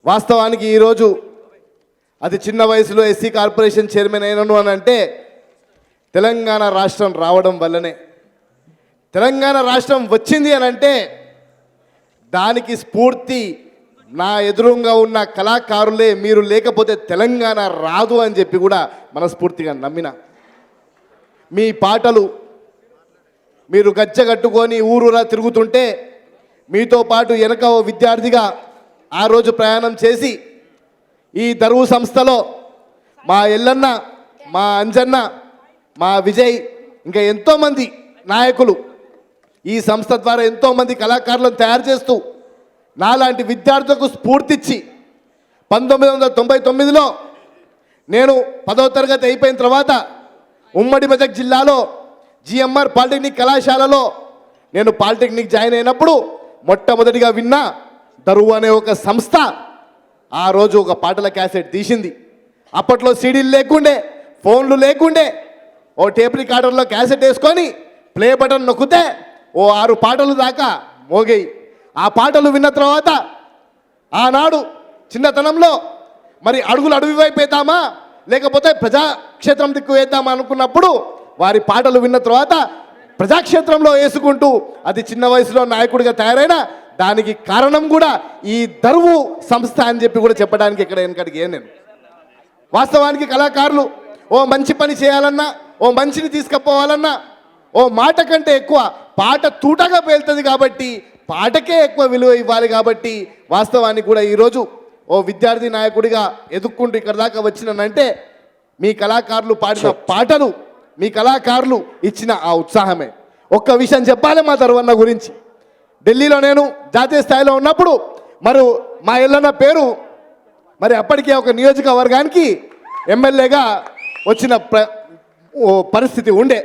వాస్తవానికి ఈరోజు అతి చిన్న వయసులో ఎస్సీ కార్పొరేషన్ చైర్మన్ అయినను అని అంటే తెలంగాణ రాష్ట్రం రావడం వల్లనే. తెలంగాణ రాష్ట్రం వచ్చింది అని అంటే దానికి స్ఫూర్తి నా ఎదురుగా ఉన్న కళాకారులే. మీరు లేకపోతే తెలంగాణ రాదు అని చెప్పి కూడా మనస్ఫూర్తిగా నమ్మిన. మీ పాటలు మీరు గజ్జగట్టుకొని ఊరూరా తిరుగుతుంటే మీతో పాటు వెనక విద్యార్థిగా ఆ రోజు ప్రయాణం చేసి ఈ దరువు సంస్థలో మా ఎల్లన్న, మా అంజన్న, మా విజయ్ ఇంకా ఎంతోమంది నాయకులు ఈ సంస్థ ద్వారా ఎంతోమంది కళాకారులను తయారు చేస్తూ నాలాంటి విద్యార్థులకు స్ఫూర్తిచ్చి 1999లో నేను 10వ తరగతి అయిపోయిన తర్వాత ఉమ్మడి మెదక్ జిల్లాలో జిఎంఆర్ పాలిటెక్నిక్ కళాశాలలో నేను పాలిటెక్నిక్ జాయిన్ అయినప్పుడు మొట్టమొదటిగా విన్న దరువు అనే ఒక సంస్థ ఆ రోజు ఒక పాటల క్యాసెట్ తీసింది. అప్పట్లో సీడీలు లేకుండే, ఫోన్లు లేకుండే. ఓ టేప్ రికార్డర్లో క్యాసెట్ వేసుకొని ప్లే బటన్ నొక్కితే ఓ 6 పాటలు దాకా మోగాయి. ఆ పాటలు విన్న తర్వాత ఆనాడు చిన్నతనంలో మరి అడుగులు అడవి వైపు వేద్దామా లేకపోతే ప్రజాక్షేత్రం దిక్కు వేద్దామా అనుకున్నప్పుడు వారి పాటలు విన్న తర్వాత ప్రజాక్షేత్రంలో వేసుకుంటూ అది చిన్న వయసులో నాయకుడిగా తయారైన దానికి కారణం కూడా ఈ దరువు సంస్థ అని చెప్పి కూడా చెప్పడానికి ఇక్కడ వెనకడికి నేను. వాస్తవానికి కళాకారులు ఓ మంచి పని చేయాలన్నా, ఓ మంచిని తీసుకుపోవాలన్నా ఓ మాట కంటే ఎక్కువ పాట తూటగా పేలుతుంది కాబట్టి పాటకే ఎక్కువ విలువ ఇవ్వాలి. కాబట్టి వాస్తవానికి కూడా ఈరోజు ఓ విద్యార్థి నాయకుడిగా ఎదుక్కుంటూ ఇక్కడ దాకా వచ్చినానంటే మీ కళాకారులు పాడిన పాటలు, మీ కళాకారులు ఇచ్చిన ఆ ఉత్సాహమే. ఒక్క విషయం చెప్పాలి మా దరువన్న గురించి. ఢిల్లీలో నేను జాతీయ స్థాయిలో ఉన్నప్పుడు మరి మా ఎల్లన్న పేరు మరి అప్పటికే ఒక నియోజకవర్గానికి ఎమ్మెల్యేగా వచ్చిన పరిస్థితి ఉండే.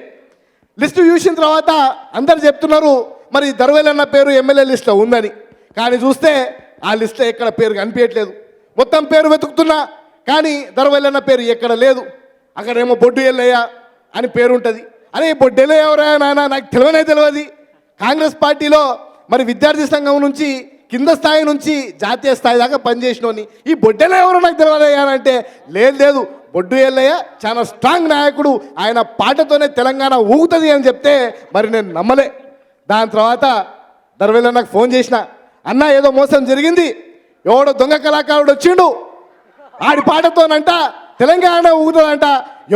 లిస్టు చూసిన తర్వాత అందరు చెప్తున్నారు మరి దరువెల్లన్న పేరు ఎమ్మెల్యే లిస్టులో ఉందని. కానీ చూస్తే ఆ లిస్టులో ఎక్కడ పేరు కనిపించట్లేదు. మొత్తం పేరు వెతుకుతున్నా కానీ దరువెల్లన్న పేరు ఎక్కడ లేదు. అక్కడేమో బొడ్డు ఎల్లయ్య అని పేరు ఉంటుంది. అరే బొడ్డు ఎల్లయ్య ఎవరా నాయన, నాకు తెలియదు. కాంగ్రెస్ పార్టీలో మరి విద్యార్థి సంఘం నుంచి కింద స్థాయి నుంచి జాతీయ స్థాయి దాకా పనిచేసినోని ఈ బొడ్డెల ఎవరో నాకు తెలియదయ్యానంటే లేదు బొడ్డు ఎల్లయ్య చాలా స్ట్రాంగ్ నాయకుడు, ఆయన పాటతోనే తెలంగాణ ఊగుతుంది అని చెప్తే మరి నేను నమ్మలే. దాని తర్వాత దరువెల్ల నాకు ఫోన్ చేసిన, అన్న ఏదో మోసం జరిగింది, ఎవడో దొంగ కళాకారుడు వచ్చిండు, ఆడి పాటతోనంట తెలంగాణ ఊగుతుందంట,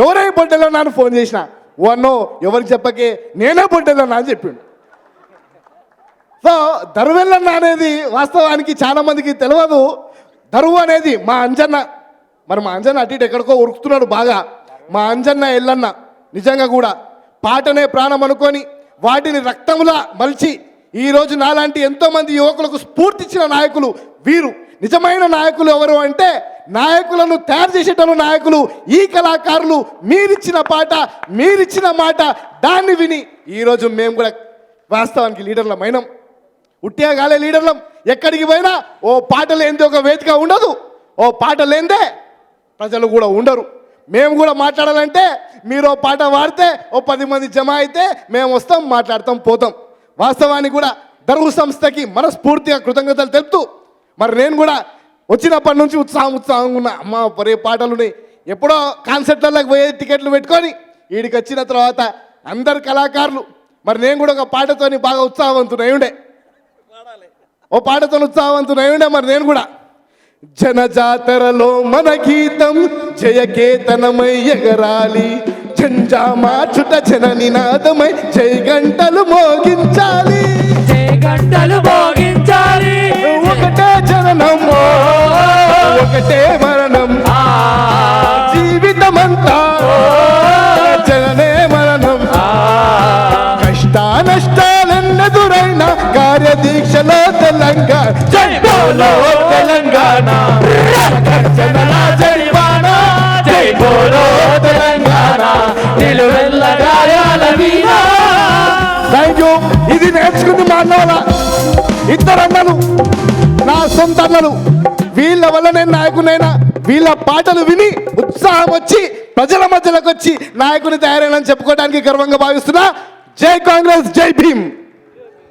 ఎవరై బొడ్డెలో నన్ను ఫోన్ చేసిన. ఓ అన్నో ఎవరికి చెప్పకే నేనే బొడ్డెల్లన్నా అని చెప్పిండు. సో దరువెల్లన్న అనేది వాస్తవానికి చాలా మందికి తెలియదు. దరువు అనేది మా అంజన్న. మరి మా అంజన్న అటు ఇటు ఎక్కడికో ఉరుకుతున్నాడు బాగా. మా అంజన్న ఎల్లన్న నిజంగా కూడా పాటనే ప్రాణం అనుకొని వాటిని రక్తంలా మలిచి ఈరోజు నాలాంటి ఎంతోమంది యువకులకు స్ఫూర్తి ఇచ్చిన నాయకులు వీరు. నిజమైన నాయకులు ఎవరు అంటే నాయకులను తయారు చేసేటప్పుడు నాయకులు ఈ కళాకారులు. మీరిచ్చిన పాట, మీరిచ్చిన మాట, దాన్ని విని ఈరోజు మేము కూడా వాస్తవానికి లీడర్లమైనం. ఉట్టిగా కాలే లీడర్లం. ఎక్కడికి పోయినా ఓ పాట లేనిదే ఒక వేదిక ఉండదు, ఓ పాట లేనిదే ప్రజలు కూడా ఉండరు. మేము కూడా మాట్లాడాలంటే మీరు ఓ పాట పాడితే ఓ 10 మంది జమ అయితే మేము వస్తాం, మాట్లాడతాం, పోతాం. వాస్తవానికి కూడా దరువు సంస్థకి మనస్ఫూర్తిగా కృతజ్ఞతలు తెలుపుతూ మరి నేను కూడా వచ్చినప్పటి నుంచి ఉత్సాహంగా ఉన్నా. అమ్మ పరే పాటలున్నాయి. ఎప్పుడో కాన్సర్ట్లకు పోయే టికెట్లు పెట్టుకొని వీడికి వచ్చిన తర్వాత అందరు కళాకారులు మరి నేను కూడా ఒక పాటతోని బాగా ఉత్సాహవంతునై ఉండే, ఓ పాటతో ఉత్సాహవంతునై ఉండే. మరి నేను కూడా జనజాతరలో మన గీతం జయకేతనమై ఎగరాలి, జంజా మార్చుట జన నినాదమై జై గంటలు మోగించాలి, జై గంటలు మోగించాలి. ఒకటే జననం ఒకటే మరణం, జీవితమంతా జననే మరణం. కష్ట నష్టాలెన్నెదురైన కార్యదీక్షలో తెలంగాణ, జై బోలో తెలంగాణ, జైవానా జై బోలో తెలంగాణ, నిలువెల్ల గాయాల వీణ. Thank you. ఇది నేర్చుకుంది మా అన్నల ఇద్దరు అన్నలు, నా సొంత అన్నలు. వీళ్ళ వల్ల నేను నాయకునైనా. వీళ్ళ పాటలు విని ఉత్సాహం వచ్చి ప్రజల మధ్యలోకి వచ్చి నాయకుని తయారైనని చెప్పుకోవడానికి గర్వంగా భావిస్తున్నా. జై కాంగ్రెస్, జై భీమ్.